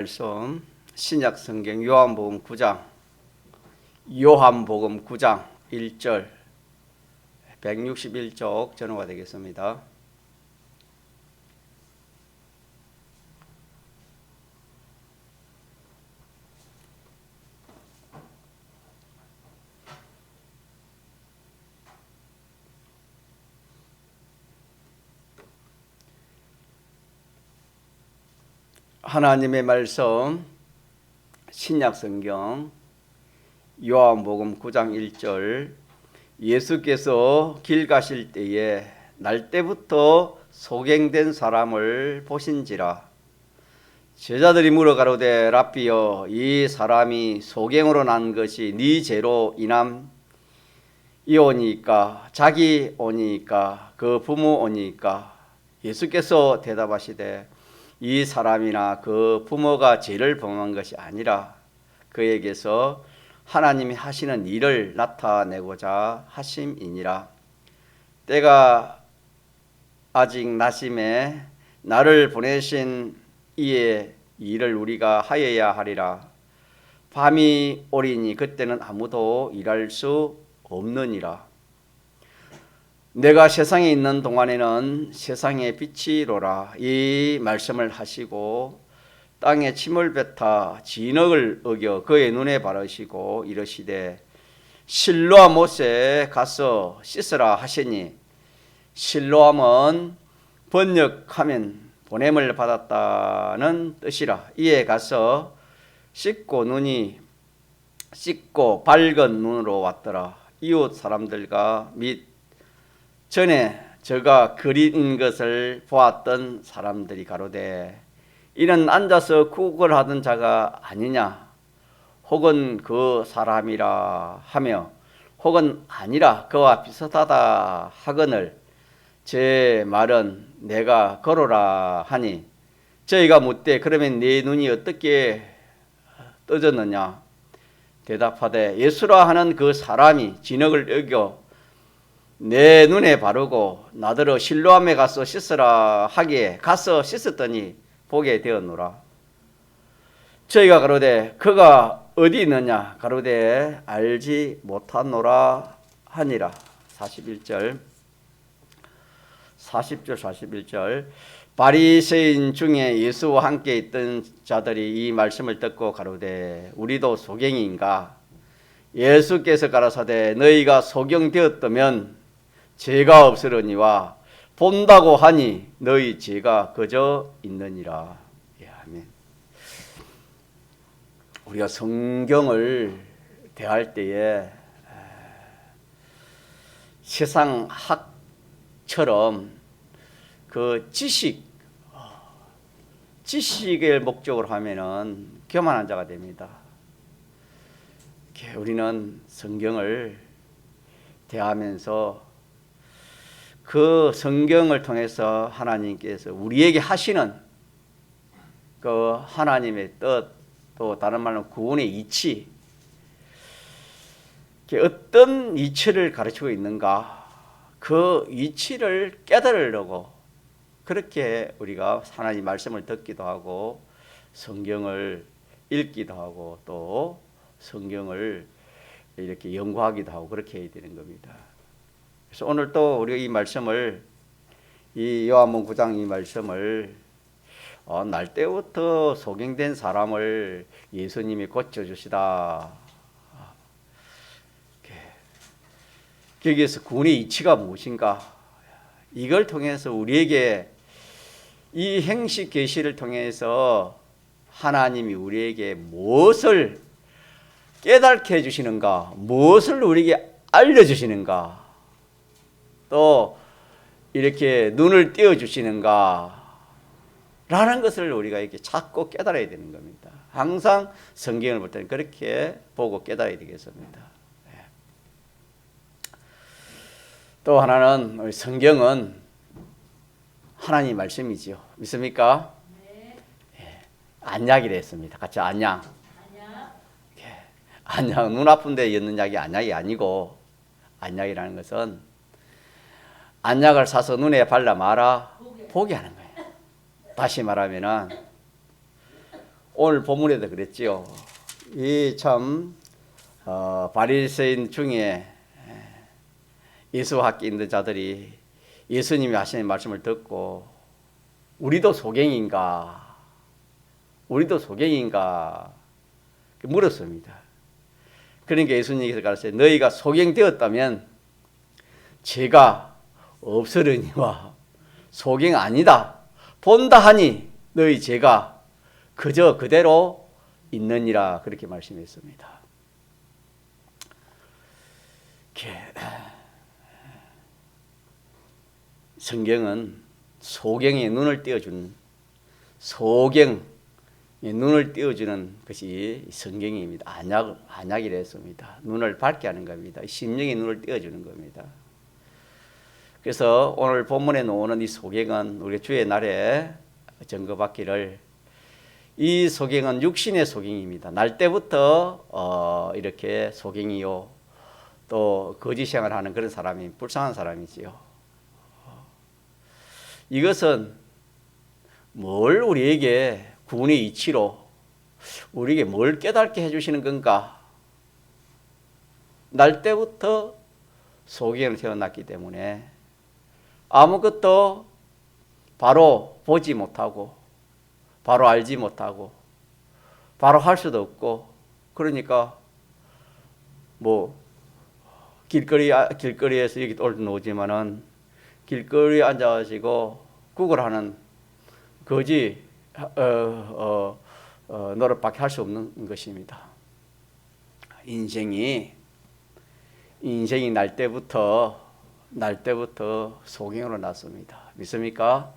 말씀 신약 성경 요한복음 9장 1절 161쪽 전후가 되겠습니다. 하나님의 말씀 신약 성경 요한복음 9장 1절 예수께서 길 가실 때에 날 때부터 소경된 사람을 보신지라. 제자들이 물어 가로되 랍비여, 이 사람이 소경으로 난 것이 네 죄로 인함이오니까 자기 오니까 그 부모 오니까. 예수께서 대답하시되 이 사람이나 그 부모가 죄를 범한 것이 아니라 그에게서 하나님이 하시는 일을 나타내고자 하심이니라. 때가 아직 나심에 나를 보내신 이의 일을 우리가 하여야 하리라. 밤이 오리니 그때는 아무도 일할 수 없느니라. 내가 세상에 있는 동안에는 세상의 빛이로라. 이 말씀을 하시고 땅에 침을 뱉어 진흙을 어겨 그의 눈에 바르시고 이르시되 실로암 못에 가서 씻으라 하시니, 실로암은 번역하면 보냄을 받았다는 뜻이라. 이에 가서 씻고 밝은 눈으로 왔더라. 이웃 사람들과 및 전에 저가 그린 것을 보았던 사람들이 가로되 이는 앉아서 구걸하던 자가 아니냐, 혹은 그 사람이라 하며, 혹은 아니라 그와 비슷하다 하거늘 제 말은 내가 걸어라 하니, 저희가 묻되 그러면 네 눈이 어떻게 떠졌느냐. 대답하되 예수라 하는 그 사람이 진흙을 어겨 내 눈에 바르고 나더러 실로암에 가서 씻으라 하기에 가서 씻었더니 보게 되었노라. 저희가 가로되 그가 어디 있느냐. 가로되 알지 못하노라 하니라. 40절 41절 바리새인 중에 예수와 함께 있던 자들이 이 말씀을 듣고 가로되 우리도 소경인가. 예수께서 가라사대 너희가 소경되었다면 죄가 없으려니와 본다고 하니 너희 죄가 그저 있느니라. 아멘. 우리가 성경을 대할 때에 세상 학처럼 그 지식을 목적으로 하면은 교만한 자가 됩니다. 우리는 성경을 대하면서 그 성경을 통해서 하나님께서 우리에게 하시는 그 하나님의 뜻, 또 다른 말로 구원의 이치, 어떤 이치를 가르치고 있는가, 그 이치를 깨달으려고 그렇게 우리가 하나님 말씀을 듣기도 하고 성경을 읽기도 하고 또 성경을 이렇게 연구하기도 하고 그렇게 해야 되는 겁니다. 그래서 오늘 또 우리가 이 말씀을, 이 요한복음 9장 이 말씀을 날 때부터 소경된 사람을 예수님이 고쳐주시다. 거기에서 구원의 이치가 무엇인가, 이걸 통해서 우리에게 이 행식 계시를 통해서 하나님이 우리에게 무엇을 깨닫게 해주시는가, 무엇을 우리에게 알려주시는가, 또 이렇게 눈을 띄워주시는가 라는 것을 우리가 이렇게 찾고 깨달아야 되는 겁니다. 항상 성경을 볼 때는 그렇게 보고 깨달아야 되겠습니다. 또 하나는 성경은 하나님 말씀이지요. 믿습니까? 네. 안약이라 했습니다. 같이 안약. 안약, 눈 아픈데 였는 약이 안약이 아니고, 안약이라는 것은 안약을 사서 눈에 발라 마라 보게 하는 거예요. 다시 말하면은 오늘 본문에도 그랬지요. 이 참 바리새인 중에 예수학기 있는 자들이 예수님이 하시는 말씀을 듣고 우리도 소경인가? 우리도 소경인가? 물었습니다. 그러니까 예수님께서 가르치되 너희가 소경되었다면 죄가 없으려니와 소경 아니다. 본다 하니 너희 죄가 그저 그대로 있느니라 그렇게 말씀했습니다. 성경은 소경의 눈을 띄워주는 소경의 눈을 띄워주는 것이 성경입니다. 안약이라 했습니다. 눈을 밝게 하는 겁니다. 심령의 눈을 띄워주는 겁니다. 그래서 오늘 본문에 나오는 이 소경은 우리 주의 날에 증거받기를 이 소경은 육신의 소경입니다. 날 때부터 이렇게 소경이요 또 거짓 생활하는 그런 사람이 불쌍한 사람이지요. 이것은 뭘 우리에게 구원의 이치로 우리에게 뭘 깨닫게 해주시는 건가? 날 때부터 소경으로 태어났기 때문에 아무것도 바로 보지 못하고 바로 알지 못하고 바로 할 수도 없고 그러니까 뭐 길거리에서 여기 올라오지만은 길거리에 앉아가지고 구걸하는 거지 노릇밖에 할 수 없는 것입니다. 인생이 날 때부터 소경으로 났습니다. 믿습니까?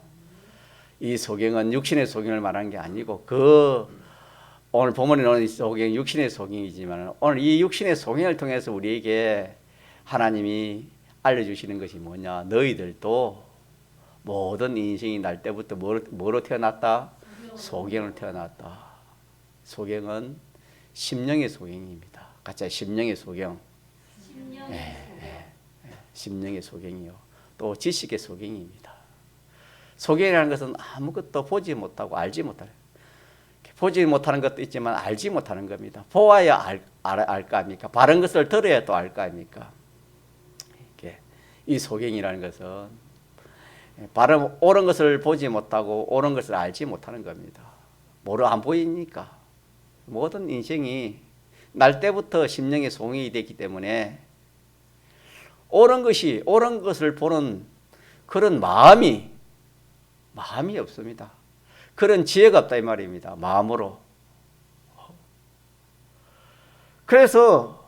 이 소경은 육신의 소경을 말하는 게 아니고 오늘 본문에 나오는 소경 육신의 소경이지만 오늘 이 육신의 소경을 통해서 우리에게 하나님이 알려주시는 것이 뭐냐? 너희들도 모든 인생이 날 때부터 뭐로 태어났다? 소경으로 태어났다. 소경은 심령의 소경입니다. 같이 심령의 소경. 심령의 소경이요. 또 지식의 소경입니다. 소경이라는 것은 아무것도 보지 못하고 알지 못하는, 보지 못하는 것도 있지만 알지 못하는 겁니다. 보아야 알 거 아닙니까? 바른 것을 들어야 또 알 거 아닙니까? 이 소경이라는 것은 옳은 것을 보지 못하고 옳은 것을 알지 못하는 겁니다. 뭐를 안 보이니까 모든 인생이 날 때부터 심령의 소경이 되기 때문에 옳은 것을 보는 그런 마음이 없습니다. 그런 지혜가 없다 이 말입니다. 마음으로. 그래서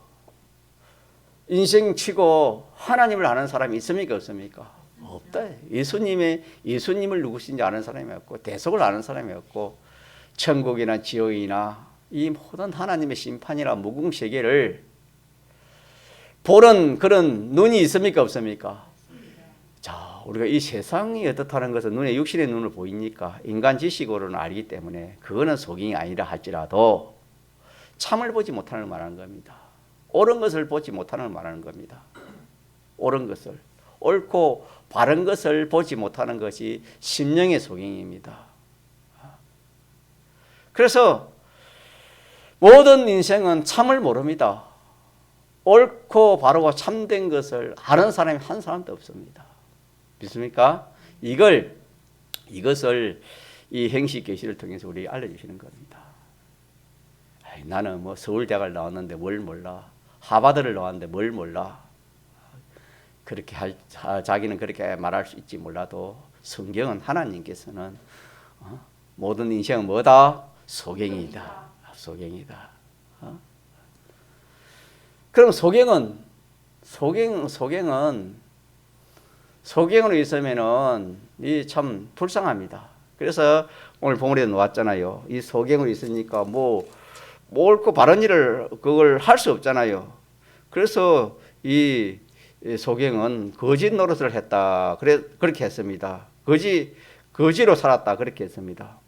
인생치고 하나님을 아는 사람이 있습니까 없습니까? 없다. 예수님을 누구신지 아는 사람이 없고 대속을 아는 사람이 없고 천국이나 지옥이나 이 모든 하나님의 심판이나 무궁세계를 보는 그런 눈이 있습니까 없습니까? 자, 우리가 이 세상이 어떻다는 것은 눈에 육신의 눈을 보이니까 인간 지식으로는 알기 때문에 그거는 소경이 아니라 할지라도 참을 보지 못하는 걸 말하는 겁니다. 옳은 것을 보지 못하는 걸 말하는 겁니다. 옳은 것을, 옳고 바른 것을 보지 못하는 것이 심령의 소경입니다. 그래서 모든 인생은 참을 모릅니다. 옳고 바르고 참된 것을 아는 사람이 한 사람도 없습니다. 믿습니까? 이것을 이 행식 계시를 통해서 우리 알려주시는 겁니다. 나는 뭐 서울대학을 나왔는데 뭘 몰라. 하버드를 나왔는데 뭘 몰라. 그렇게 자기는 그렇게 말할 수 있지 몰라도 성경은 하나님께서는 모든 인생은 뭐다? 소경이다. 소경이다. 그럼 소경으로 있으면은 이 참 불쌍합니다. 그래서 오늘 본문에 나왔잖아요. 이 소경으로 있으니까 뭐 옳고 바른 일을 그걸 할 수 없잖아요. 그래서 이 소경은 거짓 노릇을 했다. 그렇게 했습니다. 거지로 살았다. 그렇게 했습니다.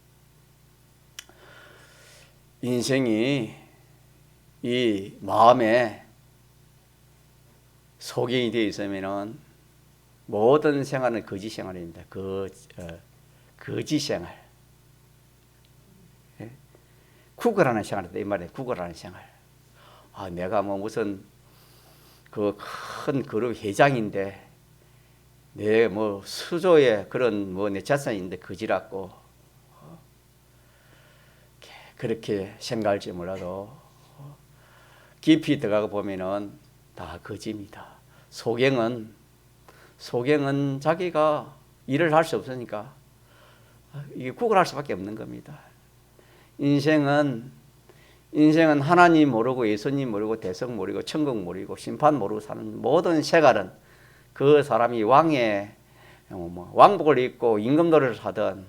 인생이 이 마음에 소경이 되어 있으면은 모든 생활은 거짓 생활입니다. 거짓 생활. 구걸하는 생활이다 이 말이에요. 구걸하는 생활. 내가 뭐 무슨 그 큰 그룹 회장인데 내 뭐 수조의 그런 뭐 내 재산인데 그지같고 그렇게 생각할지 몰라도 깊이 들어가 보면은 다 거짓입니다. 소경은 자기가 일을 할 수 없으니까 이게 구걸할 수밖에 없는 겁니다. 인생은 하나님 모르고 예수님 모르고 대성 모르고 천국 모르고 심판 모르고 사는 모든 생활은 그 사람이 왕의 왕복을 입고 임금노래를 하든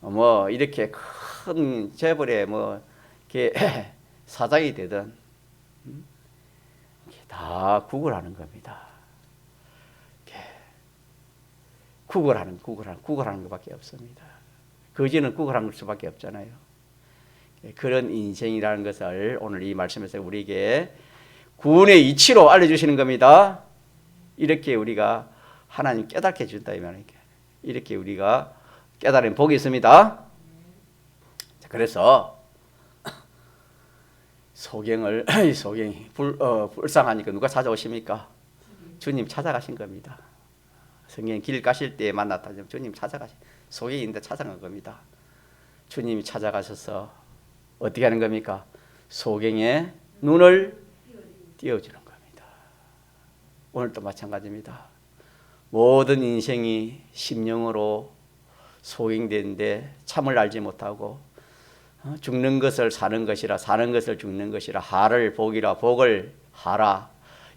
뭐 이렇게 큰 재벌의 뭐 이렇게 사장이 되든 다 구걸하는 겁니다. 구걸하는 것밖에 없습니다. 거지는 구걸하는 수밖에 없잖아요. 그런 인생이라는 것을 오늘 이 말씀에서 우리에게 구원의 이치로 알려주시는 겁니다. 이렇게 우리가 하나님 깨닫게 해준다 이 말이에요. 이렇게 우리가 깨달은 복이 있습니다. 그래서 소경이 불쌍하니까 누가 찾아오십니까? 주님 찾아가신 겁니다. 성경 길 가실 때 만났다. 주님 소경인데 찾아간 겁니다. 주님이 찾아가셔서 어떻게 하는 겁니까? 소경의 눈을 띄워주는 겁니다. 오늘도 마찬가지입니다. 모든 인생이 심령으로 소경되는데 참을 알지 못하고 죽는 것을 사는 것이라 사는 것을 죽는 것이라 하를 복이라 복을 하라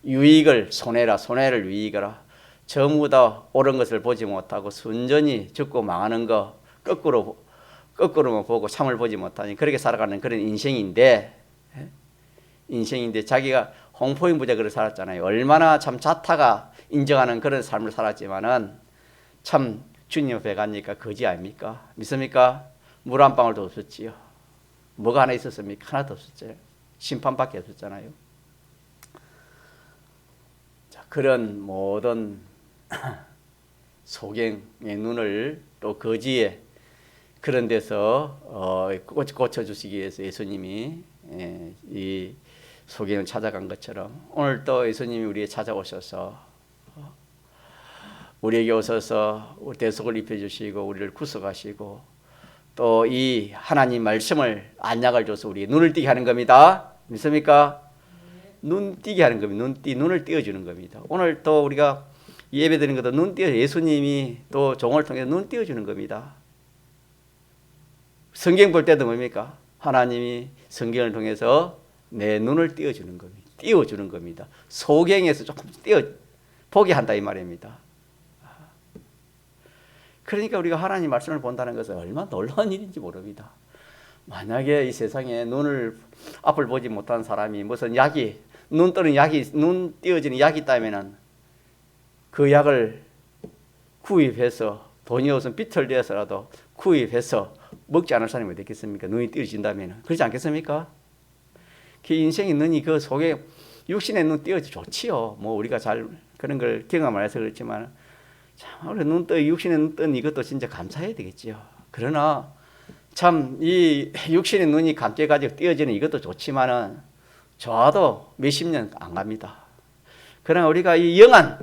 유익을 손해라 손해를 유익이라 전부 다 옳은 것을 보지 못하고 순전히 죽고 망하는 거 거꾸로만 보고 참을 보지 못하니 그렇게 살아가는 그런 인생인데 자기가 홍포인 부자그를 살았잖아요. 얼마나 참 자타가 인정하는 그런 삶을 살았지만은 참 주님 앞에 가니까 거지 아닙니까? 믿습니까? 물 한 방울도 없었지요. 뭐가 하나 있었습니까? 하나도 없었죠. 심판밖에 없었잖아요. 자, 그런 모든 소경의 눈을 또 거지의 그런 데서 고쳐주시기 위해서 예수님이 이 소경을 찾아간 것처럼 오늘 또 예수님이 우리에 찾아오셔서 우리에게 오셔서 대속을 입혀주시고 우리를 구속하시고 또 이 하나님 말씀을 안약을 줘서 우리 눈을 띄게 하는 겁니다. 믿습니까? 눈 띄게 하는 겁니다. 눈을 띄워주는 겁니다. 오늘 또 우리가 예배 드리는 것도 눈 띄워 예수님이 또 종을 통해서 눈 띄워주는 겁니다. 성경 볼 때도 뭡니까? 하나님이 성경을 통해서 내 눈을 띄워주는 겁니다. 소경에서 조금 보게 한다 이 말입니다. 그러니까 우리가 하나님 말씀을 본다는 것은 얼마나 놀라운 일인지 모릅니다. 만약에 이 세상에 앞을 보지 못한 사람이 무슨 눈 띄어지는 약이 있다면은 그 약을 구입해서 돈이 없으면 비틀대서라도 구입해서 먹지 않을 사람이 어디 있겠습니까? 눈이 띄어진다면 그렇지 않겠습니까? 그 인생의 눈이 그 속에 육신의 눈 띄어져 좋지요. 뭐 우리가 잘 그런 걸 경험을 해서 그렇지만 참 우리 육신의 눈 뜬 이것도 진짜 감사해야 되겠지요. 그러나 참 이 육신의 눈이 감겨가지고 띄어지는 이것도 좋지만은 저도 몇십 년 안 갑니다. 그러나 우리가 이 영안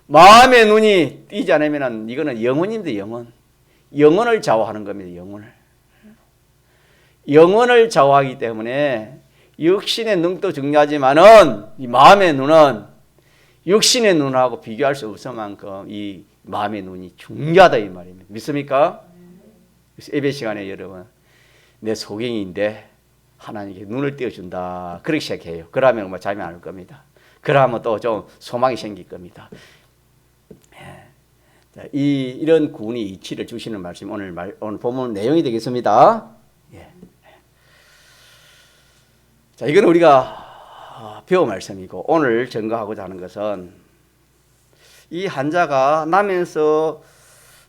마음의 눈이 띄지 않으면은 이거는 영혼인데 영혼을 좌우하는 겁니다. 영혼을 좌우하기 때문에 육신의 눈도 중요하지만은 이 마음의 눈은 육신의 눈하고 비교할 수 없을 만큼 이 마음의 눈이 중요하다 이 말입니다. 믿습니까? 예배 시간에 여러분 내 소경인데 하나님께 눈을 띄워준다 그렇게 시작해요. 그러면 뭐 잠이 안 올 겁니다. 그러면 또 좀 소망이 생길 겁니다. 자, 이런 구원의 이치를 주시는 말씀 오늘 본문 내용이 되겠습니다. 예. 자, 이건 우리가 배운 말씀이고 오늘 증거하고자 하는 것은 이 환자가 나면서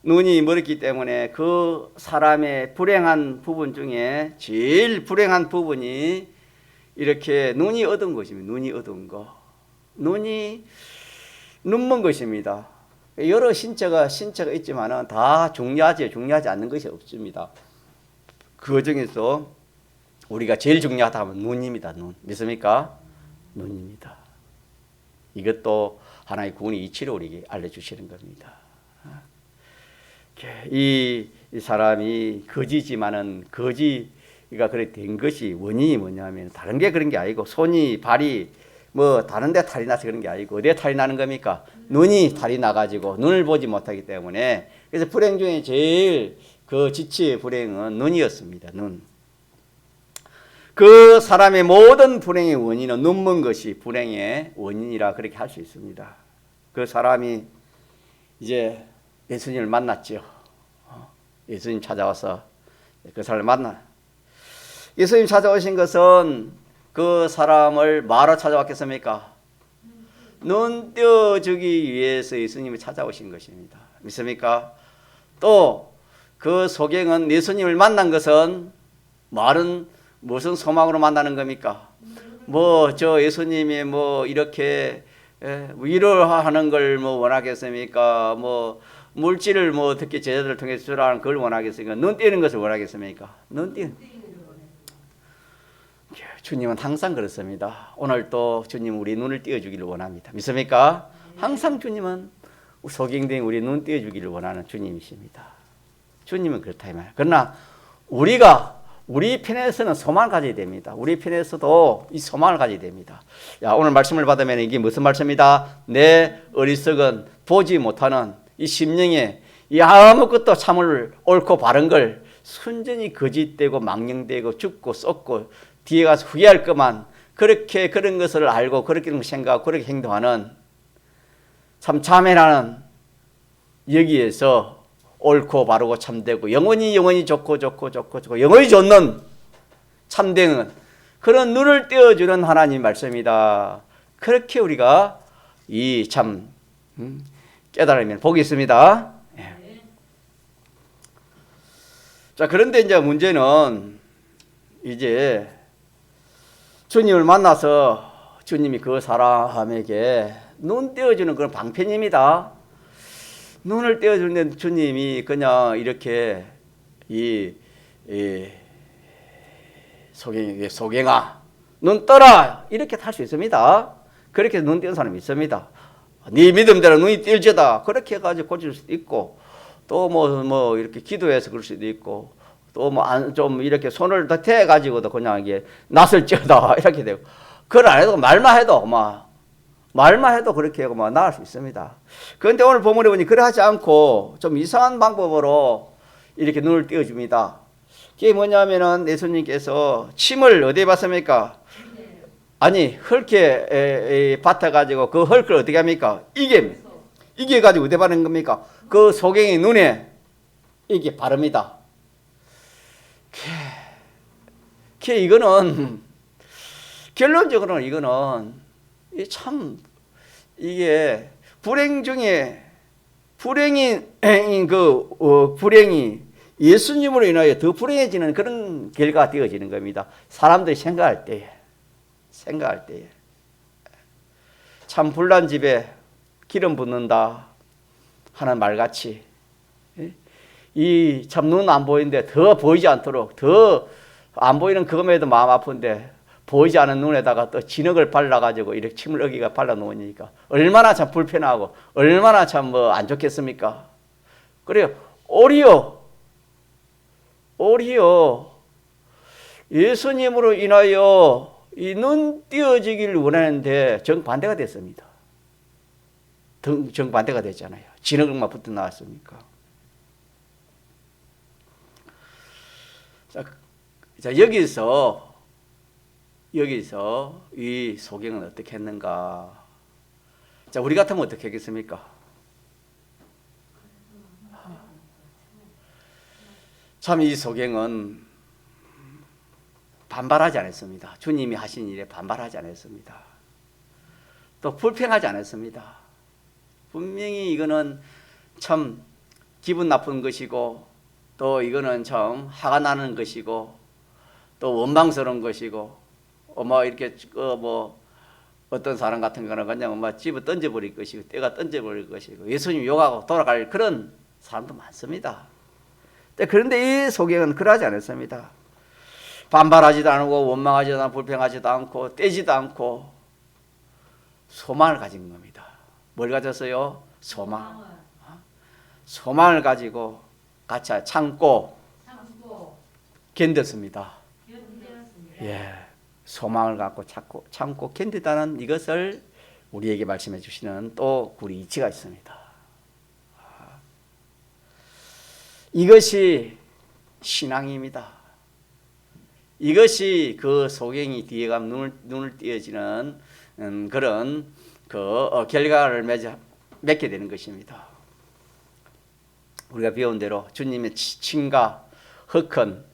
눈이 멀었기 때문에 그 사람의 불행한 부분 중에 제일 불행한 부분이 이렇게 눈이 어두운 것입니다. 눈이 어두운 거. 눈먼 것입니다. 여러 신체가 있지만은 다 중요하지 않는 것이 없습니다. 그 중에서 우리가 제일 중요하다 하면 눈입니다. 눈. 믿습니까? 눈입니다. 이것도 하나의 구원의 이치를 우리에게 알려주시는 겁니다. 이 사람이 거지지만은 거지가 그렇게 된 것이 원인이 뭐냐면 다른 게 그런 게 아니고 손이 발이 뭐 다른 데 탈이 나서 그런 게 아니고 어디에 탈이 나는 겁니까? 눈이 탈이 나가지고 눈을 보지 못하기 때문에 그래서 불행 중에 제일 그 지치의 불행은 눈이었습니다. 눈. 그 사람의 모든 불행의 원인은 눈먼 것이 불행의 원인이라 그렇게 할 수 있습니다. 그 사람이 이제 예수님을 만났죠. 예수님 찾아와서 그 사람을 만나. 예수님 찾아오신 것은 그 사람을 뭐하러 찾아왔겠습니까? 눈 띄어주기 위해서 예수님을 찾아오신 것입니다. 믿습니까? 또 그 소경은 예수님을 만난 것은 말은 무슨 소망으로 만나는 겁니까? 뭐 저 예수님이 뭐 이렇게 위로하는 걸 뭐 원하겠습니까? 뭐 물질을 뭐 어떻게 제자들을 통해서 주라는 걸 원하겠습니까? 눈 띄는 것을 원하겠습니까? 눈 띄는. 주님은 항상 그렇습니다. 오늘 또 주님 우리 눈을 띄워주기를 원합니다. 믿습니까? 항상 주님은 소경된 우리 눈 띄워주기를 원하는 주님이십니다. 주님은 그렇다 이 말이에요. 그러나 우리 편에서는 소망을 가져야 됩니다. 우리 편에서도 이 소망을 가져야 됩니다. 야, 오늘 말씀을 받으면 이게 무슨 말씀이다? 내 어리석은 보지 못하는 이 심령에 이 아무것도 참을 옳고 바른 걸 순전히 거짓되고 망령되고 죽고 썩고 뒤에 가서 후회할 것만 그렇게 그런 것을 알고 그렇게 생각하고 그렇게 행동하는 참 자매라는 여기에서 옳고 바르고 참되고 영원히 좋고 영원히 좋는 참되는 그런 눈을 띄워주는 하나님 말씀이다. 그렇게 우리가 이 참 깨달으면 복이 있습니다. 예. 자, 그런데 이제 문제는 이제 주님을 만나서 주님이 그 사람에게 눈 띄워주는 그런 방편입니다. 눈을 띄워주는 주님이 그냥 이렇게 이 소경아 눈 떠라 이렇게 할 수 있습니다. 그렇게 눈 띄운 사람이 있습니다. 네 믿음대로 눈이 뜰지다 그렇게 해가지고 고칠 수도 있고 또 뭐 이렇게 기도해서 그럴 수도 있고 또 뭐 좀 이렇게 손을 더 대가지고도 그냥 이게 낫을지어다 이렇게 되고 그걸 안 해도 말만 해도 그렇게 하고 막 나을 수 있습니다. 그런데 오늘 본문에 보니 그래 하지 않고 좀 이상한 방법으로 이렇게 눈을 띄워줍니다. 그게 뭐냐면은 예수님께서 침을 어디에 받습니까? 아니 헐게 받아가지고 그 헐크를 어떻게 합니까? 이게 가지고 어디에 바르는 겁니까? 그 소경의 눈에 이게 바릅니다. 이거는 결론적으로는 이거는 참 이게 불행 중에 불행이 예수님으로 인하여 더 불행해지는 그런 결과가 되어지는 겁니다. 사람들이 생각할 때에 참 불난 집에 기름 붓는다 하는 말같이 이 참 눈 안 보이는데 더 보이지 않도록 더 안 보이는 그것에도 마음 아픈데 보이지 않은 눈에다가 또 진흙을 발라가지고 이렇게 침을 어기가 발라놓으니까 얼마나 참 불편하고 얼마나 참 뭐 안 좋겠습니까? 그래요. 오히려 예수님으로 인하여 이 눈 띄어지기를 원하는데 정반대가 됐습니다. 정반대가 됐잖아요. 진흙만 붙어 나왔으니까. 자, 여기서 이 소경은 어떻게 했는가? 자, 우리 같으면 어떻게 하겠습니까? 참 이 소경은 반발하지 않았습니다. 주님이 하신 일에 반발하지 않았습니다. 또 불평하지 않았습니다. 분명히 이거는 참 기분 나쁜 것이고 또 이거는 참 화가 나는 것이고 또 원망스러운 것이고 뭐 이렇게 뭐 어떤 사람 같은 거는 그냥 뭐 집어 던져버릴 것이고 때가 던져버릴 것이고 예수님 욕하고 돌아갈 그런 사람도 많습니다. 그런데 이 소경은 그러지 않았습니다. 반발하지도 않고 원망하지도 않고 불평하지도 않고 떼지도 않고 소망을 가진 겁니다. 뭘 가졌어요? 소망. 소망을 가지고 같이 참고 견뎠습니다. 예, 소망을 갖고 참고 견디다는 이것을 우리에게 말씀해 주시는 또 우리 이치가 있습니다. 이것이 신앙입니다. 이것이 그 소경이 뒤에 가면 눈을 띄어지는 그런 결과를 맺게 되는 것입니다. 우리가 배운 대로 주님의 친가 흑헌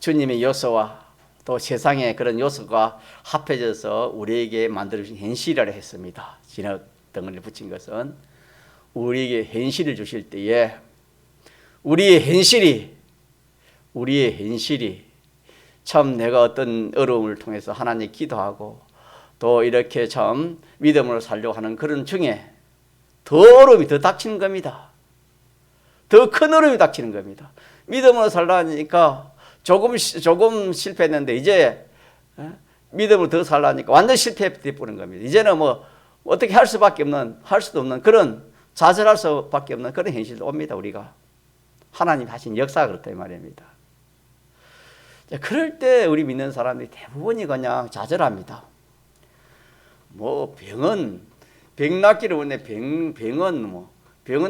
주님의 요소와 또 세상의 그런 요소가 합해져서 우리에게 만들어진 현실이라 했습니다. 진흙 덩어리를 붙인 것은 우리에게 현실을 주실 때에 우리의 현실이 참 내가 어떤 어려움을 통해서 하나님 기도하고 또 이렇게 참 믿음으로 살려고 하는 그런 중에 더 어려움이 더 닥치는 겁니다. 더 큰 어려움이 닥치는 겁니다. 믿음으로 살라니까 조금 실패했는데 이제 믿음으로 더 살라니까 완전 실패해버리는 겁니다. 이제는 뭐 어떻게 할 수도 없는 그런 좌절할 수밖에 없는 그런 현실도 옵니다. 우리가 하나님 하신 역사가 그렇다 이 말입니다. 그럴 때 우리 믿는 사람들이 대부분이 그냥 좌절합니다. 뭐 병은 병 낫기를 원해 병은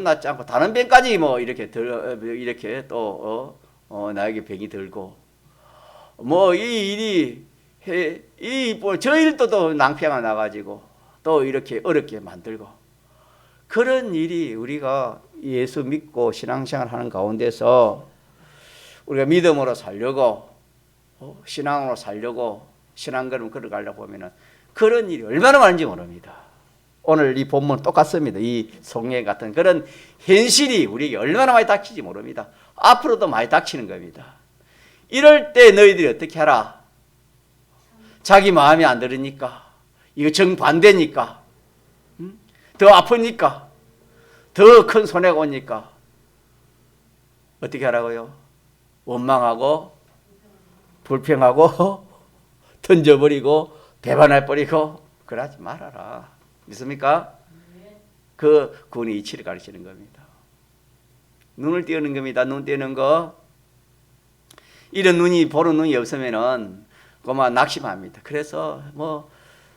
낫지 않고 다른 병까지 뭐 이렇게 또 나에게 병이 들고 뭐 이 일이 저 일도 또 낭패가 나가지고 또 이렇게 어렵게 만들고 그런 일이 우리가 예수 믿고 신앙생활 하는 가운데서 우리가 믿음으로 살려고 신앙으로 살려고 신앙걸음 걸어가려고 하면은 그런 일이 얼마나 많은지 모릅니다. 오늘 이 본문 똑같습니다. 이 송해 같은 그런 현실이 우리에게 얼마나 많이 닥치지 모릅니다. 앞으로도 많이 닥치는 겁니다. 이럴 때 너희들이 어떻게 하라? 자기 마음이 안 들으니까 이거 정반대니까 더 아프니까 더 큰 손해가 오니까 어떻게 하라고요? 원망하고 불평하고 던져버리고 배반해버리고 그러지 말아라. 믿습니까? 그 구원의 이치를 가르치는 겁니다. 눈을 띄우는 겁니다. 눈 띄우는 거. 이런 보는 눈이 없으면은 그만 낙심합니다. 그래서 뭐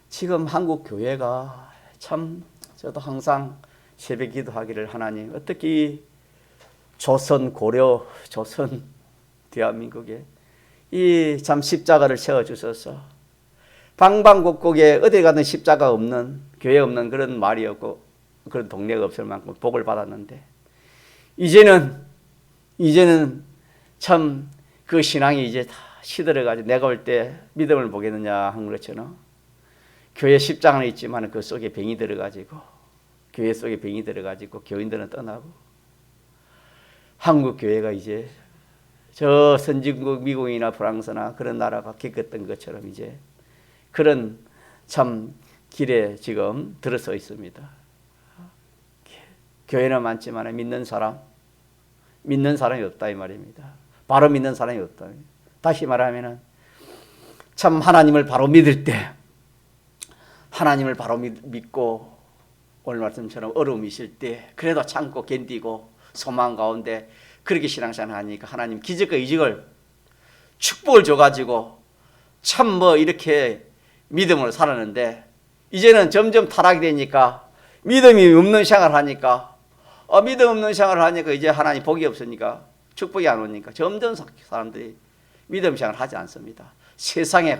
지금 한국 교회가 참 저도 항상 새벽 기도하기를 하나님 어떻게 조선 고려 조선 대한민국에 이 참 십자가를 세워주셔서 방방곡곡에 어디 가든 십자가 없는 교회 없는 그런 말이 없고 그런 동네가 없을 만큼 복을 받았는데 이제는 참 그 신앙이 이제 다 시들어가지고 내가 올 때 믿음을 보겠느냐 한 것처럼 교회 십자가는 있지만 그 속에 병이 들어가지고 교회 속에 병이 들어가지고 교인들은 떠나고 한국 교회가 이제 저 선진국 미국이나 프랑스나 그런 나라가 겪었던 것처럼 이제 그런 참 길에 지금 들어서 있습니다. 교회는 많지만 믿는 사람이 없다 이 말입니다. 바로 믿는 사람이 없다. 다시 말하면은 참 하나님을 바로 믿을 때 하나님을 바로 믿고 오늘 말씀처럼 어려움이 있을 때 그래도 참고 견디고 소망 가운데 그렇게 신앙생활 하니까 하나님 기적과 이적을 축복을 줘가지고 참 뭐 이렇게 믿음으로 살았는데 이제는 점점 타락이 되니까 믿음이 없는 생활을 하니까 믿음 없는 생활을 하니까 이제 하나님 복이 없으니까 축복이 안 오니까 점점 사람들이 믿음 생활을 하지 않습니다. 세상에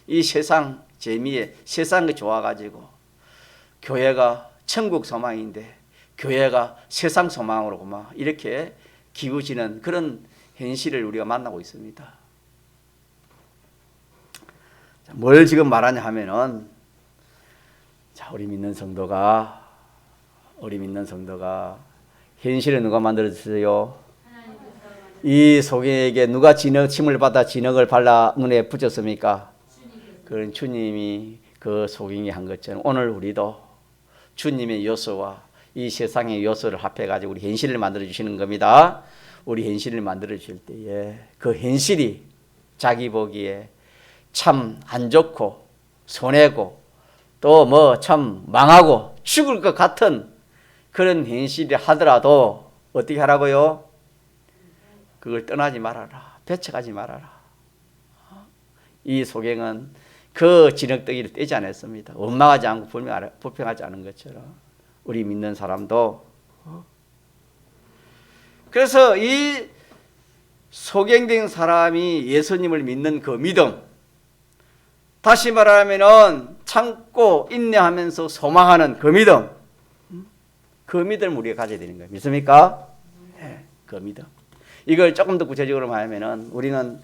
이 세상 재미에 세상이 좋아가지고 교회가 천국 소망인데 교회가 세상 소망으로 이렇게 기우지는 그런 현실을 우리가 만나고 있습니다. 뭘 지금 말하냐 하면은 우리 믿는 성도가 현실을 누가 만들어주세요? 이 소경에게 누가 침을 받아 진흙을 발라 눈에 붙였습니까? 그런 주님이 그 소경이 한 것처럼 오늘 우리도 주님의 요소와 이 세상의 요소를 합해가지고 우리 현실을 만들어주시는 겁니다. 우리 현실을 만들어주실 때에 그 현실이 자기 보기에 참 안 좋고 손해고 또 뭐 참 망하고 죽을 것 같은 그런 현실이 하더라도 어떻게 하라고요? 그걸 떠나지 말아라. 배척하지 말아라. 이 소경은 그 진흙덩이를 떼지 않았습니다. 원망하지 않고 불평하지 않은 것처럼 우리 믿는 사람도 그래서 이 소경된 사람이 예수님을 믿는 그 믿음, 다시 말하면은 참고 인내하면서 소망하는 그 믿음, 그 믿음을 우리가 가져야 되는 거예요. 믿습니까? 네, 그 믿음. 이걸 조금 더 구체적으로 말하면은 우리는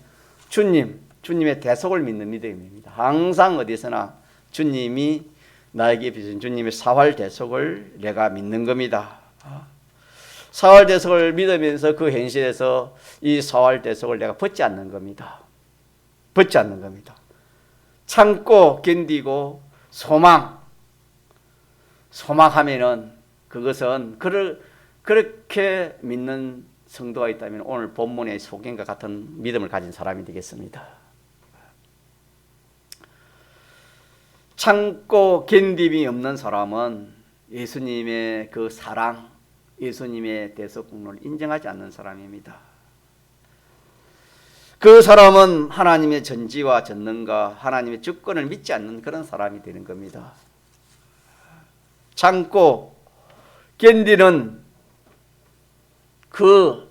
주님의 대속을 믿는 믿음입니다. 항상 어디서나 주님이 나에게 빚은 주님의 사활 대속을 내가 믿는 겁니다. 사활 대속을 믿으면서 그 현실에서 이 사활 대속을 내가 벗지 않는 겁니다. 벗지 않는 겁니다. 참고 견디고 소망하면은 그것은 그렇게 믿는 성도가 있다면 오늘 본문의 소경과 같은 믿음을 가진 사람이 되겠습니다. 참고 견딤이 없는 사람은 예수님의 그 사랑, 예수님의 대속 공로를 인정하지 않는 사람입니다. 그 사람은 하나님의 전지와 전능과 하나님의 주권을 믿지 않는 그런 사람이 되는 겁니다. 참고 견디는 그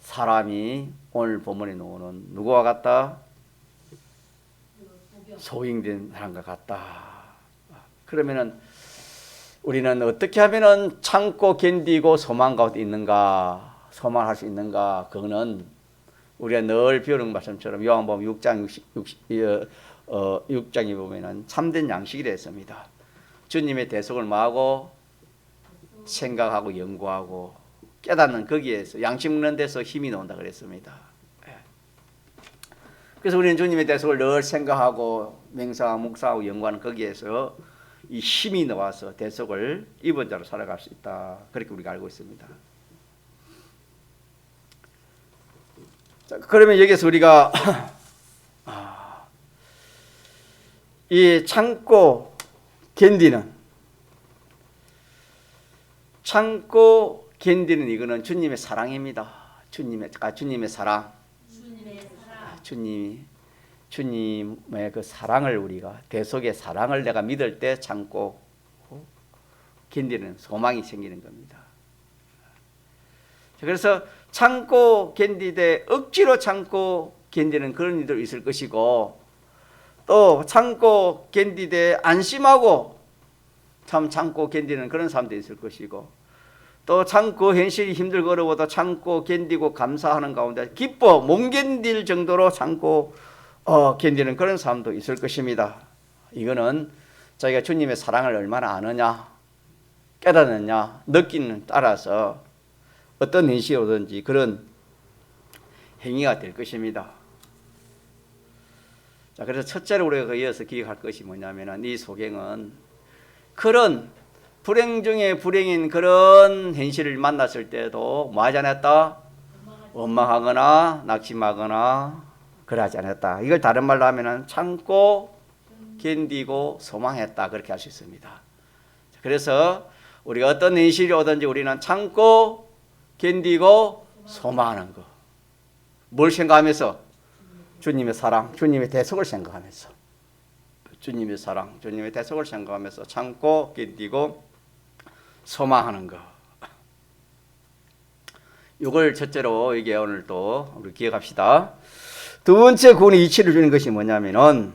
사람이 오늘 본문에 나오는 누구와 같다? 소경된 사람과 같다. 그러면은 우리는 어떻게 하면은 참고 견디고 소망 가운데 있는가? 소망할 수 있는가? 그거는 우리가 늘 배우는 말씀처럼 요한복음 6장에 보면은 참된 양식이 됐습니다. 주님의 대속을 뭐하고 생각하고 연구하고 깨닫는 거기에서 양식 먹는 데서 힘이 나온다 그랬습니다. 그래서 우리는 주님의 대속을 늘 생각하고 맹상하고 묵상하고 연구하는 거기에서 이 힘이 나와서 대속을 입은 자로 살아갈 수 있다. 그렇게 우리가 알고 있습니다. 자, 그러면 여기서 우리가 이 참고 견디는 이거는 주님의 사랑입니다. 주님의 사랑. 주님의 그 사랑을 우리가 대속의 사랑을 내가 믿을 때 참고 견디는 소망이 생기는 겁니다. 그래서 참고 견디되 억지로 참고 견디는 그런 일도 있을 것이고 또 참고 견디되 안심하고 참고 견디는 그런 사람도 있을 것이고 또 참고 현실이 힘들고 어려워도 참고 견디고 감사하는 가운데 기뻐 못 견딜 정도로 참고 견디는 그런 사람도 있을 것입니다. 이거는 자기가 주님의 사랑을 얼마나 아느냐 깨닫느냐 느끼는 따라서 어떤 현실이 오든지 그런 행위가 될 것입니다. 자, 그래서 첫째로 우리가 이어서 기억할 것이 뭐냐면 이 소경은 그런 불행 중에 불행인 그런 현실을 만났을 때도 뭐 하지 않았다? 원망하거나 낙심하거나 그러지 않았다. 이걸 다른 말로 하면 참고 견디고 소망했다. 그렇게 할 수 있습니다. 그래서 우리가 어떤 현실이 오든지 우리는 참고 견디고 소망하는 거. 뭘 생각하면서? 주님의 사랑, 주님의 대속을 생각하면서. 주님의 사랑, 주님의 대속을 생각하면서 참고 견디고 소망하는 거. 이걸 첫째로 이게 오늘 또 우리 기억합시다. 두 번째 구원의 이치를 주는 것이 뭐냐면은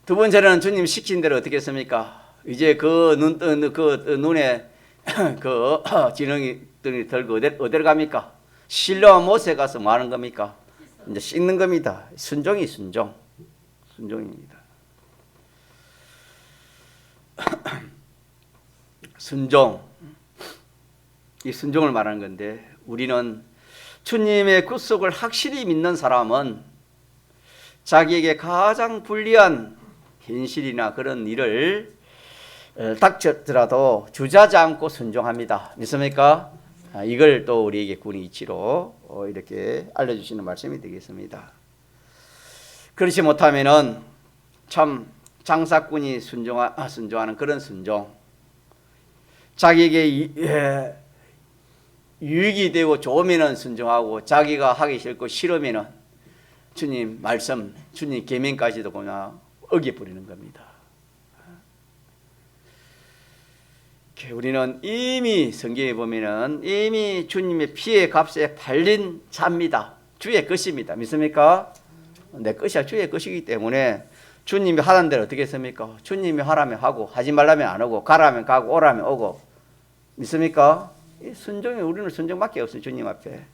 두 번째는 주님 시킨 대로 어떻게 했습니까? 이제 그 눈에 그 지렁이 들고 어디로 갑니까? 실로와 못에 가서 뭐 하는 겁니까? 이제 씻는 겁니다. 순종입니다. 순종. 이 순종을 말하는 건데 우리는 주님의 구속을 확실히 믿는 사람은 자기에게 가장 불리한 현실이나 그런 일을 닥쳤더라도 주저하지 않고 순종합니다. 믿습니까? 이걸 또 우리에게 구원의 이치로 이렇게 알려주시는 말씀이 되겠습니다. 그렇지 못하면은 참 장사꾼이 순종하는 그런 순종, 자기에게 유익이 되고 좋으면은 순종하고 자기가 하기 싫고 싫으면은 주님 말씀, 주님 계명까지도 그냥 어겨버리는 겁니다. 우리는 이미 성경에 보면은 이미 주님의 피의 값에 팔린 자입니다. 주의 것입니다. 믿습니까? 내 것이야 주의 것이기 때문에 주님이 하라는 대로 어떻게 했습니까? 주님이 하라면 하고 하지 말라면 안 하고 가라면 가고 오라면 오고. 믿습니까? 순종이 우리는 순종밖에 없어요. 주님 앞에.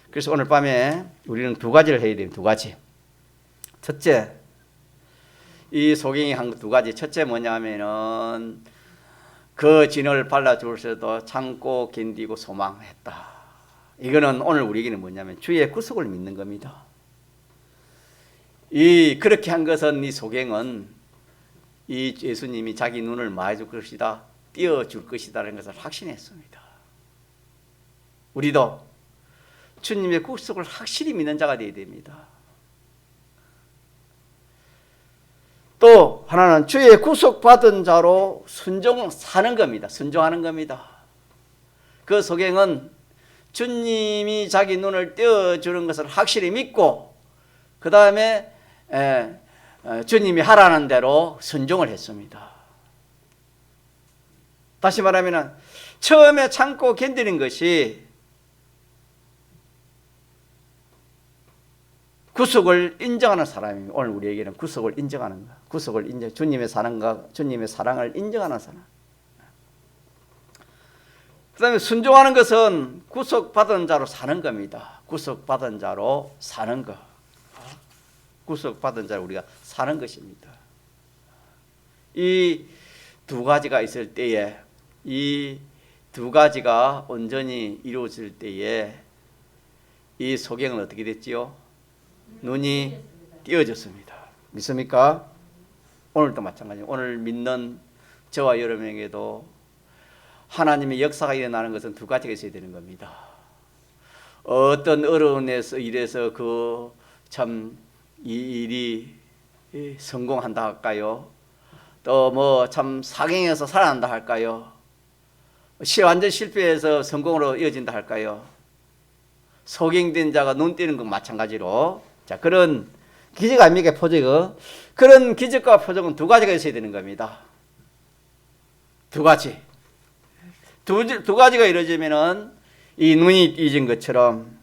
그래서 오늘 밤에 우리는 두 가지를 해야 돼요. 두 가지. 첫째, 이 소경이 한 두 가지. 첫째 뭐냐 하면은 그 진을 발라주어서도 참고 견디고 소망했다. 이거는 오늘 우리에게는 뭐냐면 주의 구속을 믿는 겁니다. 그렇게 한 것은 이 소경은 이 예수님이 자기 눈을 마해줄 것이다, 띄워줄 것이다라는 것을 확신했습니다. 우리도 주님의 구속을 확실히 믿는 자가 되어야 됩니다. 또 하나는 주의 구속받은 자로 사는 겁니다. 순종하는 겁니다. 그 소경은 주님이 자기 눈을 띄워주는 것을 확실히 믿고 그 다음에 주님이 하라는 대로 순종을 했습니다. 다시 말하면 처음에 참고 견디는 것이 구속을 인정하는 사람입니다. 오늘 우리에게는 구속을 인정하는 것, 구속을 인정, 주님의 사랑과 주님의 사랑을 인정하는 사람. 그 다음에 순종하는 것은 구속받은 자로 사는 겁니다. 구속받은 자로 사는 것. 구속받은 자로 우리가 사는 것입니다. 이 두 가지가 있을 때에, 이 두 가지가 온전히 이루어질 때에 이 소경은 어떻게 됐지요? 눈이 띄어졌습니다. 믿습니까? 오늘도 마찬가지예요. 오늘 믿는 저와 여러분에게도 하나님의 역사가 일어나는 것은 두 가지가 있어야 되는 겁니다. 어떤 어려운 일에서 이 일이 성공한다 할까요? 또 뭐 참 사경에서 살아난다 할까요? 완전 실패해서 성공으로 이어진다 할까요? 소경된 자가 눈 띄는 건 마찬가지로, 자, 그런 기적 아닙니까? 표적. 그런 기적과 표적은 두 가지가 있어야 되는 겁니다. 두 가지. 두 가지가 이루어지면은 이 눈이 띄진 것처럼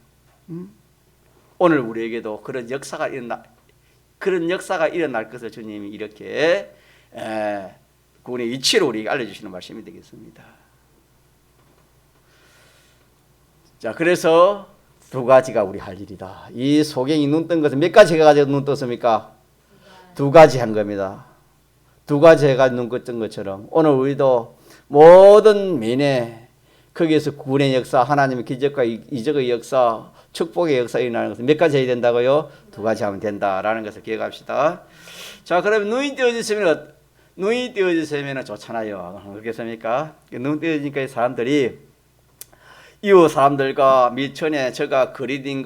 오늘 우리에게도 그런 역사가 일어날 것을 주님이 이렇게 그분의 이치로 우리에게 알려주시는 말씀이 되겠습니다. 자, 그래서 두 가지가 우리 할 일이다. 이 소경이 눈 뜬 것은 몇 가지 해가지고 눈 떴습니까? 두 가지 한 겁니다. 두 가지 해가지고 눈 뜬 것처럼 오늘 우리도 모든 면에 거기에서 구원의 역사, 하나님의 기적과 이적의 역사, 축복의 역사 일어나는 것은 몇 가지 해야 된다고요? 두 가지 하면 된다라는 것을 기억합시다. 자, 그러면 눈이 띄어졌으면 좋잖아요. 그렇겠습니까? 눈 띄어지니까 사람들이 이웃 사람들과 밀천에 저가 거짓인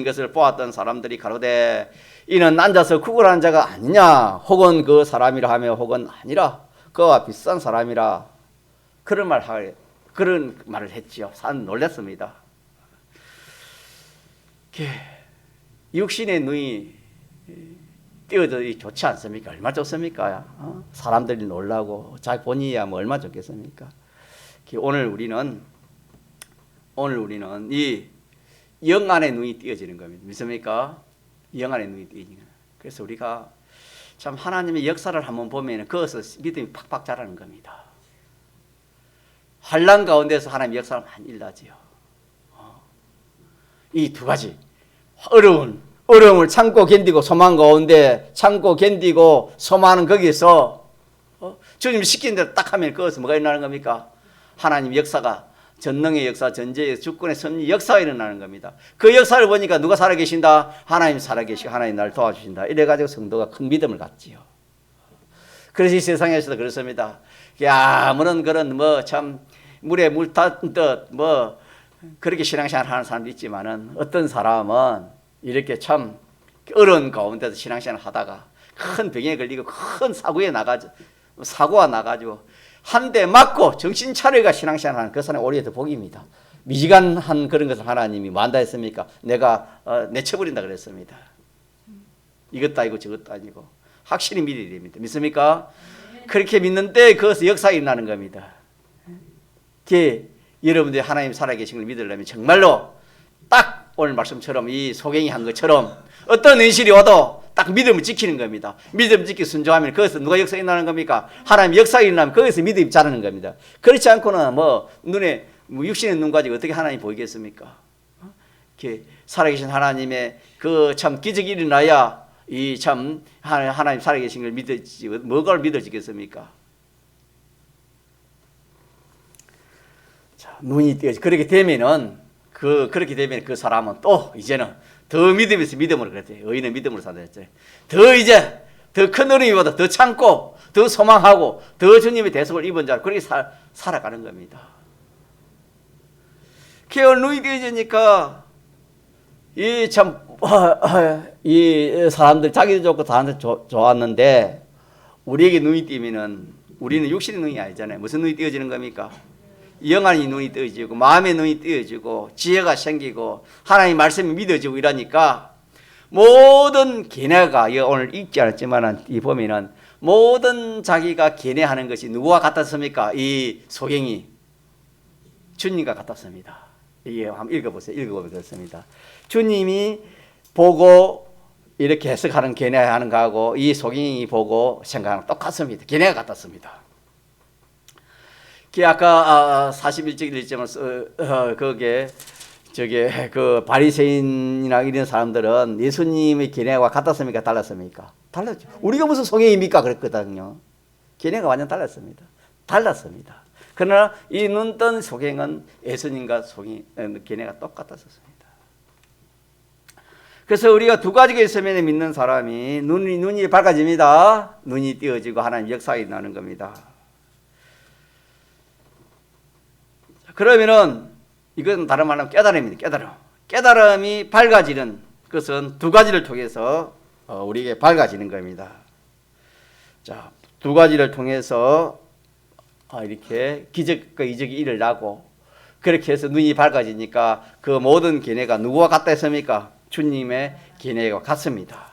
것을 보았던 사람들이 가로되 이는 앉아서 구걸하는 자가 아니냐, 혹은 그 사람이라 하며 혹은 아니라 그와 비슷한 사람이라, 그런 말을 했지요. 놀랐습니다. 육신의 눈이 띄어져도 좋지 않습니까? 얼마나 좋습니까? 사람들이 놀라고 자기 본인이야 뭐 얼마나 좋겠습니까? 오늘 우리는 이 영안의 눈이 띄어지는 겁니다. 믿습니까? 영안의 눈이 띄어지는 거예요. 그래서 우리가 참 하나님의 역사를 한번 보면 그것을 믿음이 팍팍 자라는 겁니다. 환난 가운데서 하나님의 역사를 많이 일어나지요. 이 두 가지 어려움을 참고 견디고 소망 가운데 참고 견디고 소망하는 거기서 주님이 시키는 대로 딱 하면 그것은 뭐가 일어나는 겁니까? 하나님 역사가, 전능의 역사, 전제의 주권의 섭리 역사가 일어나는 겁니다. 그 역사를 보니까 누가 살아계신다? 하나님 살아계시고 하나님 나를 도와주신다. 이래가지고 성도가 큰 믿음을 갖지요. 그래서 이 세상에서도 그렇습니다. 아무런 그런 참 물에 물 탔듯 그렇게 신앙생활 하는 사람도 있지만은 어떤 사람은 이렇게 참 어려운 가운데서 신앙생활 하다가 큰 병에 걸리고 큰 사고가 나가지고 한 대 맞고 정신 차려가 신앙생활 하는 그 사람이 오히려 더 복입니다. 미지간한 그런 것을 하나님이 뭐 한다 했습니까? 내가 내쳐버린다 그랬습니다. 이것도 아니고 저것도 아니고 확실히 믿어야 됩니다. 믿습니까? 그렇게 믿는데 그것이 역사가 일어나는 겁니다. 여러분들이 하나님 살아계신 걸 믿으려면 정말로 딱 오늘 말씀처럼 이 소경이 한 것처럼 어떤 현실이 와도 딱 믿음을 지키는 겁니다. 믿음을 지키고 순종하면 거기서 누가 역사가 일어나는 겁니까? 하나님 역사가 일어나면 거기서 믿음이 자라는 겁니다. 그렇지 않고는 눈에 육신의 눈 가지고 어떻게 하나님 보이겠습니까? 이렇게 살아계신 하나님의 그 참 기적이 일어나야 이 참 하나님 살아계신 걸 믿어지지 뭐가 믿어지겠습니까? 자, 눈이 띄어지 그렇게 되면은 그렇게 되면 그 사람은 또 이제는 더 믿음에서 믿음으로 그랬대요. 의인은 믿음으로 산다 했죠. 더 이제 더 큰 어려움보다 더 참고 더 소망하고 더 주님의 대속을 입은 자로 그렇게 살아가는 겁니다. 개월 눈이 띄어지니까 이 사람들 자기도 좋고 다한테 좋았는데 우리에게 눈이 띄면은 우리는 육신의 눈이 아니잖아요. 무슨 눈이 띄어지는 겁니까? 영안의 눈이 띄어지고 마음의 눈이 띄어지고 지혜가 생기고 하나님 말씀이 믿어지고 이러니까 모든 견해가 오늘 읽지 않았지만 이 보면은 모든 자기가 견해하는 것이 누구와 같았습니까? 이 소경이 주님과 같았습니다. 이게 한번 읽어보세요. 읽어보면 그렇습니다. 주님이 보고 이렇게 해석하는 견해하는 거하고 이 소경이 보고 생각하는 똑같습니다. 견해가 같았습니다. 아까 41절 읽지만 거기에 그 바리새인이나 이런 사람들은 예수님의 견해와 같았습니까? 달랐습니까? 달랐죠. 우리가 무슨 소경입니까? 그랬거든요. 견해가 완전 달랐습니다. 그러나 이 눈뜬 소경은 예수님과 견해가 똑같았습니다. 그래서 우리가 두 가지가 있으면 믿는 사람이 눈이 밝아집니다. 눈이 띄어지고 하나님 역사가 일어나는 겁니다. 그러면은 이건 다른 말로 깨달음입니다. 깨달음이 밝아지는 것은 두 가지를 통해서 우리에게 밝아지는 겁니다. 자, 두 가지를 통해서 이렇게 기적과 이적이 일어나고 그렇게 해서 눈이 밝아지니까 그 모든 견해가 누구와 같다 했습니까? 주님의 견해와 같습니다.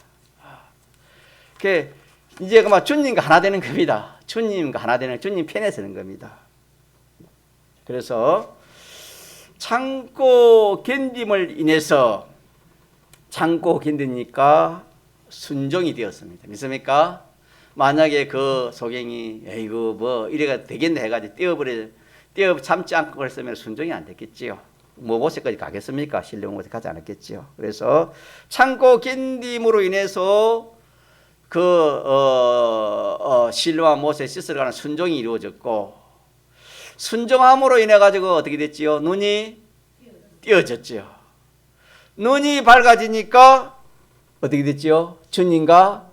이제 그만 주님과 하나 되는 겁니다. 주님과 하나 되는 주님 편에 서는 겁니다. 그래서 참고 견딤을 인해서 참고 견디니까 순종이 되었습니다. 믿습니까? 만약에 그 소경이 이거 뭐 이래가 되겠네 해가지고 참지 않고 그랬으면 순종이 안 됐겠지요. 뭐 모세까지 가겠습니까? 신령 모세 가지 않았겠지요. 그래서 참고 견딤으로 인해서 신령과 모세 씻으러 가는 순종이 이루어졌고 순종함으로 인해 가지고 어떻게 됐지요? 눈이 띄어졌지요. 눈이 밝아지니까 어떻게 됐지요? 주님과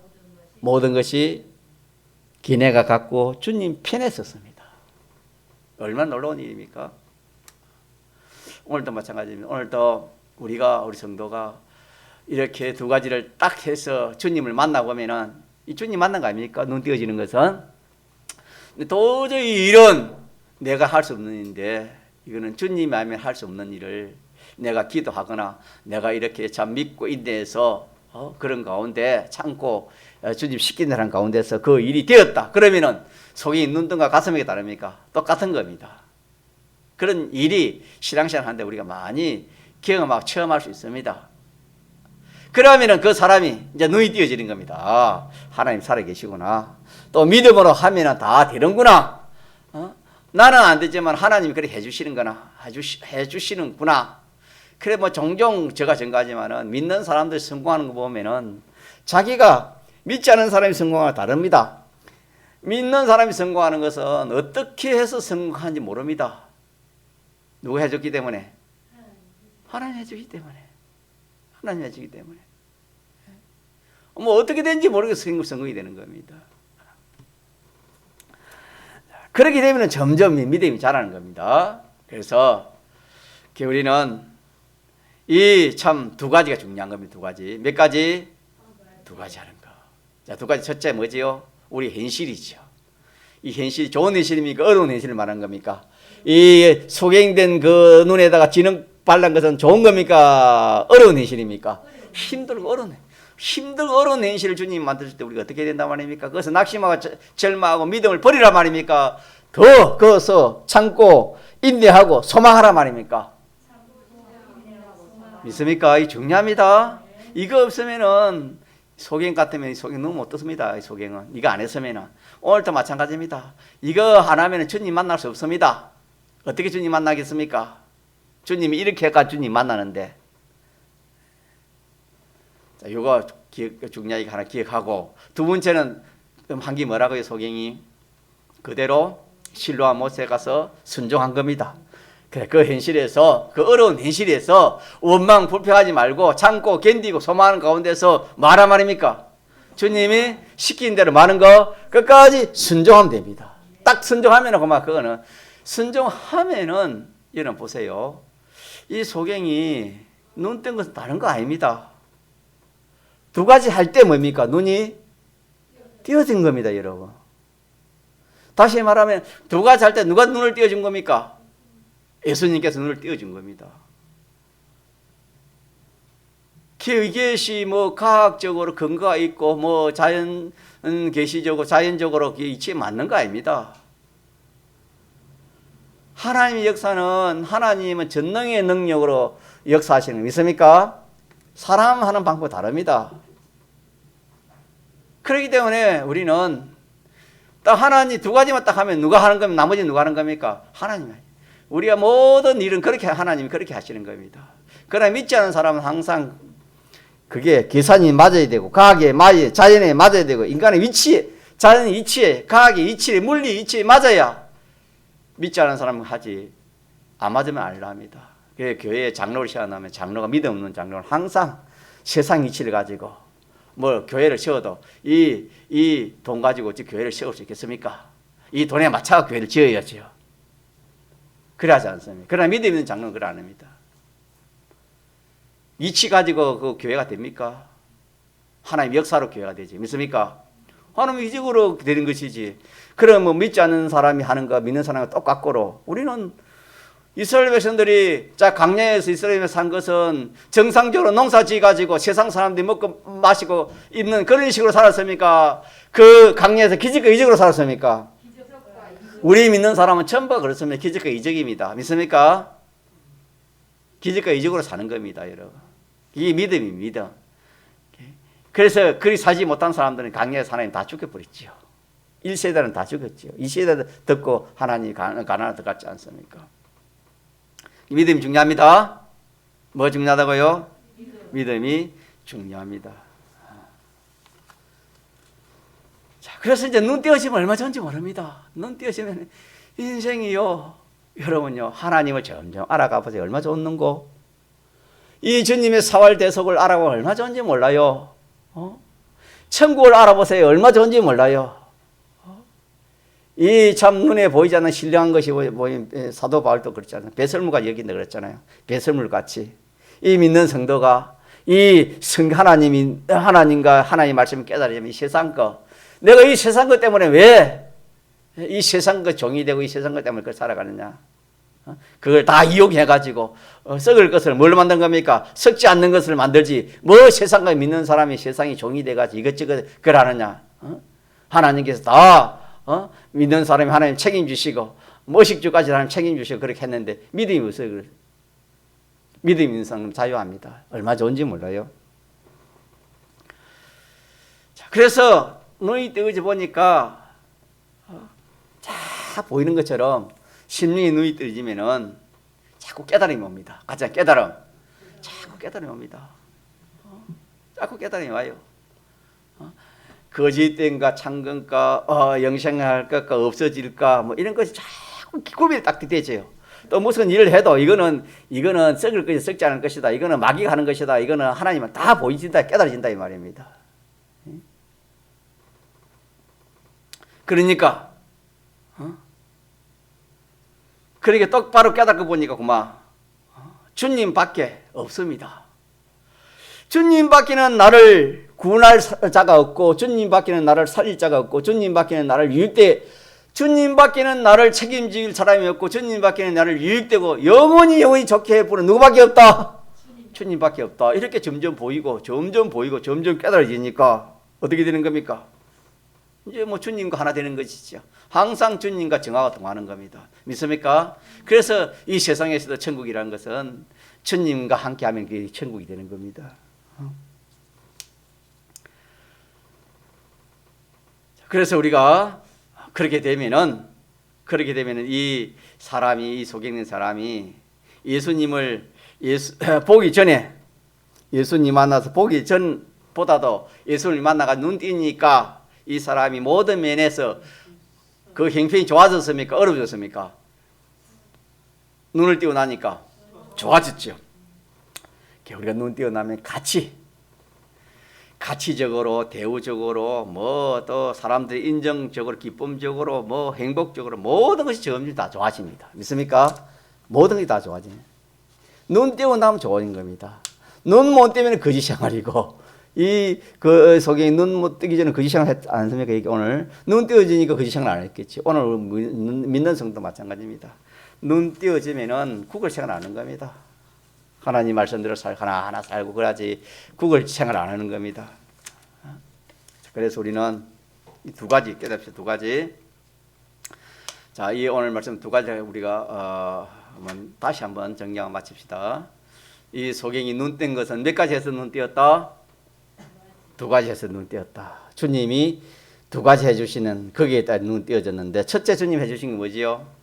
모든 것이 기내가 같고 주님 편에 섰습니다. 얼마나 놀라운 일입니까? 오늘도 마찬가지입니다. 오늘도 우리 성도가 이렇게 두 가지를 딱 해서 주님을 만나보면은 이 주님 만난 거 아닙니까? 눈 띄어지는 것은. 근데 도저히 내가 할 수 없는 일인데 이거는 주님이 하면 할 수 없는 일을 내가 기도하거나 내가 이렇게 참 믿고 인내해서 그런 가운데 참고 주님 시키는 가운데서 그 일이 되었다. 그러면은 속이 눈뜬과 가슴에 다릅니까? 똑같은 겁니다. 그런 일이 신앙생활 하는데 우리가 많이 경험하고 체험할 수 있습니다. 그러면은 그 사람이 이제 눈이 띄어지는 겁니다. 하나님 살아계시구나. 또 믿음으로 하면은 다 되는구나. 나는 안 되지만 하나님이 그렇게 해주시는구나. 그래 종종 제가 증가하지만은 믿는 사람들 성공하는 거 보면은 자기가 믿지 않은 사람이 성공하고 다릅니다. 믿는 사람이 성공하는 것은 어떻게 해서 성공하는지 모릅니다. 누가 해줬기 때문에? 하나님 해주기 때문에. 뭐 어떻게 된지 모르겠어 성공이 되는 겁니다. 그렇게 되면 점점 믿음이 자라는 겁니다. 그래서 우리는 이 참 두 가지가 중요한 겁니다. 두 가지. 몇 가지? 두 가지 하는 거. 자, 두 가지. 첫째 뭐지요? 우리 현실이죠. 이 현실이 좋은 현실입니까? 어려운 현실을 말하는 겁니까? 이 소경된 그 눈에다가 진흙 발란 것은 좋은 겁니까? 어려운 현실입니까? 힘들고 어려운 현실을 주님 만드실 때 우리가 어떻게 된단 말입니까? 그것은 낙심하고 절망하고 믿음을 버리라 말입니까? 더 그어서 참고 인내하고 소망하라 말입니까? 믿습니까? 이 중요합니다. 이거 없으면은 소경 같으면 소경 너무 못 듣습니다. 이 소경은 이거 안 했으면은 오늘도 마찬가지입니다. 이거 안 하면은 주님 만날 수 없습니다. 어떻게 주님 만나겠습니까? 주님이 이렇게 해가 주님 만나는데. 자, 요거 중요하게 하나 기억하고, 두 번째는 한 게 뭐라고요? 소경이 그대로 실로와 못에 가서 순종한 겁니다. 그래, 그 현실에서, 그 어려운 현실에서 원망 불평하지 말고 참고 견디고 소망하는 가운데서 뭐하란 말입니까? 주님이 시킨 대로 많은 거 끝까지 순종하면 됩니다. 딱 순종하면은 그거는 순종하면은 여러분 보세요. 이 소경이 눈 뜬 것은 다른 거 아닙니다. 두 가지 할 때 뭡니까? 눈이 띄어진 겁니다, 여러분. 다시 말하면 두 가지 할 때 누가 눈을 띄어준 겁니까? 예수님께서 눈을 띄어준 겁니다. 이것이 뭐 과학적으로 근거가 있고 뭐 자연 계시적으로 자연적으로 이치에 맞는 거 아닙니다. 하나님의 역사는 하나님은 전능의 능력으로 역사하시는 거 믿습니까? 사람 하는 방법이 다릅니다. 그렇기 때문에 우리는 딱 하나님 두 가지만 딱 하면 누가 하는 겁니까? 나머지는 누가 하는 겁니까? 하나님. 우리가 모든 일은 그렇게 하나님이 그렇게 하시는 겁니다. 그러나 믿지 않은 사람은 항상 그게 계산이 맞아야 되고 과학에 맞아야 자연에 맞아야 되고 인간의 위치에 자연의 위치에 과학의 위치에 물리 위치에 맞아야 믿지 않은 사람은 하지 안 맞으면 알라 합니다. 교회에 장로를 세워놓으면 장로가 믿음 없는 장로는 항상 세상 이치를 가지고 뭐 교회를 세워도 이 돈 가지고 어찌 교회를 세울 수 있겠습니까? 이 돈에 맞춰서 교회를 지어야죠. 그래 하지 않습니까? 그러나 믿음 있는 장로는 그래 안 합니다. 이치 가지고 그 교회가 됩니까? 하나님 역사로 교회가 되지. 믿습니까? 하나님 이적으로 되는 것이지. 그럼 뭐 믿지 않는 사람이 하는 거 믿는 사람과 똑같고로 우리는 이스라엘 백성들이 자 광야에서 이스라엘에 산 것은 정상적으로 농사 지어가지고 세상 사람들이 먹고 마시고 입는 그런 식으로 살았습니까? 그 광야에서 기적과 이적으로 살았습니까? 우리 믿는 사람은 전부 그렇습니다. 기적과 이적입니다. 믿습니까? 기적과 이적으로 사는 겁니다, 여러분. 이게 믿음입니다. 그래서 그리 살지 못한 사람들은 광야에서 하나님 다 죽여버렸죠. 1세대는 다 죽였죠. 2세대도 듣고 하나님이 가나안 들어갔지 않습니까? 믿음이 중요합니다. 뭐 중요하다고요? 믿음이 중요합니다. 자, 그래서 이제 눈 띄어지면 얼마 전인지 모릅니다. 눈 띄어지면 인생이요, 여러분요, 하나님을 점점 알아가 보세요. 얼마 좋는고? 이 주님의 사활 대속을 알아보면 얼마 좋은지 몰라요. 천국을 알아보세요. 얼마 좋은지 몰라요. 이 참 눈에 보이지 않는 신령한 것이 사도 바울도 그랬잖아요. 배설물과 여긴다 그랬잖아요. 배설물 같이 이 믿는 성도가 이 하나님과 하나님 말씀을 깨달으면 이 세상 거 내가 이 세상 것 때문에 왜 이 세상 것 종이 되고 이 세상 것 때문에 그걸 살아가느냐? 그걸 다 이용해가지고 썩을 것을 뭘로 만든 겁니까? 썩지 않는 것을 만들지 뭐 세상과 믿는 사람이 세상이 종이 돼가지고 이것저것 그걸 하느냐? 하나님께서 다 믿는 사람이 하나님 책임주시고 머식주까지 하나님 책임주시고 그렇게 했는데 믿음이 없어요. 그래. 믿음이 있는 사람은 자유합니다. 얼마 좋은지 몰라요. 자, 그래서 눈이 뜨지 보니까 자 보이는 것처럼 심령의 눈이 뜨지면은 자꾸 깨달음이 옵니다. 가장 깨달음. 자꾸 깨달음이 옵니다. 자꾸 깨달음이 와요. 거짓된가 창건가 영생할 것과 없어질까 뭐 이런 것이 자꾸 구별이 딱 되죠. 또 무슨 일을 해도 이거는 썩을 것이 썩지 않을 것이다. 이거는 마귀가 하는 것이다. 이거는 하나님은 다 보이진다, 깨달아진다 이 말입니다. 그러니까 그렇게 똑바로 깨닫고 보니까 그만 주님밖에 없습니다. 주님밖에는 나를 구원할 자가 없고, 주님밖에는 나를 살릴 자가 없고, 주님밖에는 나를 주님밖에는 나를 책임질 사람이 없고, 주님밖에는 나를 유익되고 영원히 좋게 해 보는 누구밖에 없다? 주님밖에 없다. 이렇게 점점 보이고 점점 깨달아지니까 어떻게 되는 겁니까? 이제 뭐 주님과 하나 되는 것이죠. 항상 주님과 정화가 통하는 겁니다. 믿습니까? 그래서 이 세상에서도 천국이라는 것은 주님과 함께하면 그게 천국이 되는 겁니다. 그래서 우리가 그렇게 되면은 이 사람이, 이 속에 있는 사람이 예수님을 보기 전에, 예수님 만나서 보기 전보다도 예수님을 만나가 눈 띄니까 이 사람이 모든 면에서 그 형편이 좋아졌습니까? 어려워졌습니까? 눈을 띄고 나니까 좋아졌죠. 우리가 눈 띄고 나면 가치적으로, 대우적으로, 뭐 또 사람들이 인정적으로, 기쁨적으로, 뭐 행복적으로 모든 것이 점점 다 좋아집니다. 믿습니까? 모든 것이 다 좋아집니다. 눈 띄고 나면 좋아진 겁니다. 눈 못 띄면 거짓 생활이고, 그 속에 눈 못 뜨기 전에 거짓 생활 했지 않습니까? 이게 오늘 눈 띄어지니까 거짓 생활 안 했겠지. 오늘 믿는 성도 마찬가지입니다. 눈 띄어지면은 국을 생활 안 하는 겁니다. 하나님 말씀대로 하나하나 살고 그래야지 국을 생활 안 하는 겁니다. 그래서 우리는 이 두 가지 깨닫습시다. 두 가지. 자, 이 오늘 말씀 두 가지 우리가 다시 한번 정리하고 마칩시다. 이 소경이 눈 뜬 것은 몇 가지 해서 눈 띄었다? 두 가지 해서 눈 띄었다. 주님이 두 가지 해주시는 거기에 따라 눈 띄어졌는데, 첫째 주님 해주신 게 뭐지요?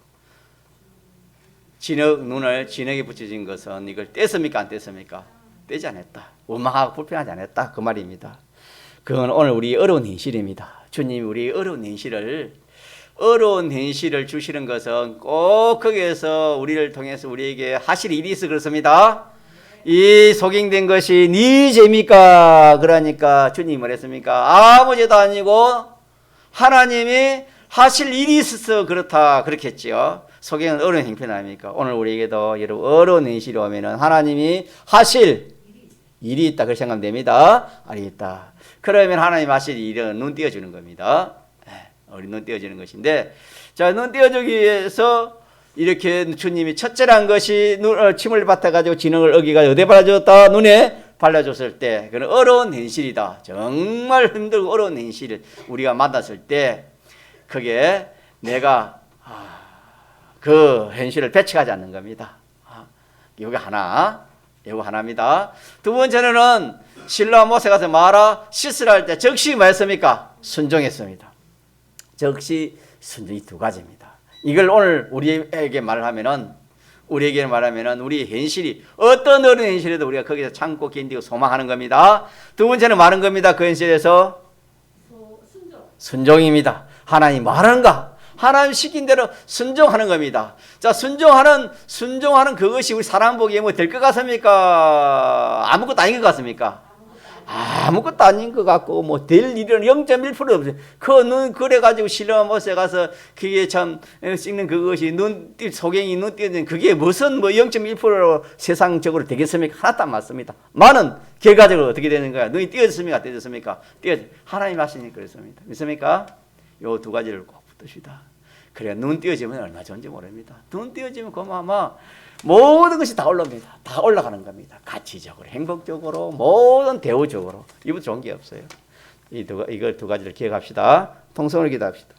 눈을 진흙에 붙여진 것은 이걸 뗐습니까? 안 뗐습니까? 떼지 않았다. 원망하고 불편하지 않았다. 그 말입니다. 그건 오늘 우리 어려운 현실입니다. 주님이 우리 어려운 현실을 주시는 것은 꼭 거기에서 우리를 통해서 우리에게 하실 일이 있어 그렇습니다. 이 소경된 것이 네 죄입니까? 그러니까 주님이 뭐랬습니까? 아무 죄도 아니고 하나님이 하실 일이 있어서 그렇다 그렇겠지요. 소경은 어려운 형편 아닙니까? 오늘 우리에게도 여러분 어려운 현실이 오면은 하나님이 하실 일이 있다 그렇게 생각하면 됩니다. 알겠다. 그러면 하나님 하실 일은 눈 띄어주는 겁니다. 우리 눈 띄어주는 것인데, 자, 눈 띄어주기 위해서 이렇게 주님이 첫째란 것이 침을 밭아가지고 진흙을 어기가 어디에 발라줬다? 눈에 발라줬을 때, 그는 어려운 현실이다. 정말 힘들고 어려운 현실을 우리가 만났을 때, 그게 내가 그 현실을 배척하지 않는 겁니다. 이거 하나입니다. 두 번째는 실로암 못에 가서 마라 씻으라 할 때 즉시 뭐 했습니까? 순종했습니다. 즉시 순종, 이 두 가지입니다. 이걸 오늘 우리에게 말하면은 우리 현실이 어떤 어려운 현실에도 우리가 거기서 참고 견디고 소망하는 겁니다. 두 번째는 많은 겁니다. 그 현실에서 순종입니다. 하나님 말하는가? 하나님 시킨 대로 순종하는 겁니다. 자, 순종하는 그것이 우리 사람 보기에 뭐 될 것 같습니까? 아무것도 아닌 것 같습니까? 아무것도 아닌 것 같고, 뭐, 될 일은 0.1%도 없어요. 그래가지고 실로암 못에 가서 그게 참 찍는 그것이 소경이 눈 띄어진 그게 무슨 뭐 0.1%로 세상적으로 되겠습니까? 하나도 안 맞습니다. 많은 결과적으로 어떻게 되는 거야? 눈이 띄어졌습니까? 띄어졌습니까? 하나님 하시니까 그렇습니다. 믿습니까? 요 두 가지를 꼭 붙으시다. 그래, 눈 띄어지면 얼마 좋은지 모릅니다. 눈 띄어지면 아마 모든 것이 다 올라옵니다. 다 올라가는 겁니다. 가치적으로, 행복적으로, 모든 대우적으로. 이보다 좋은 게 없어요. 이걸 두 가지를 기억합시다. 통성을 기도합시다.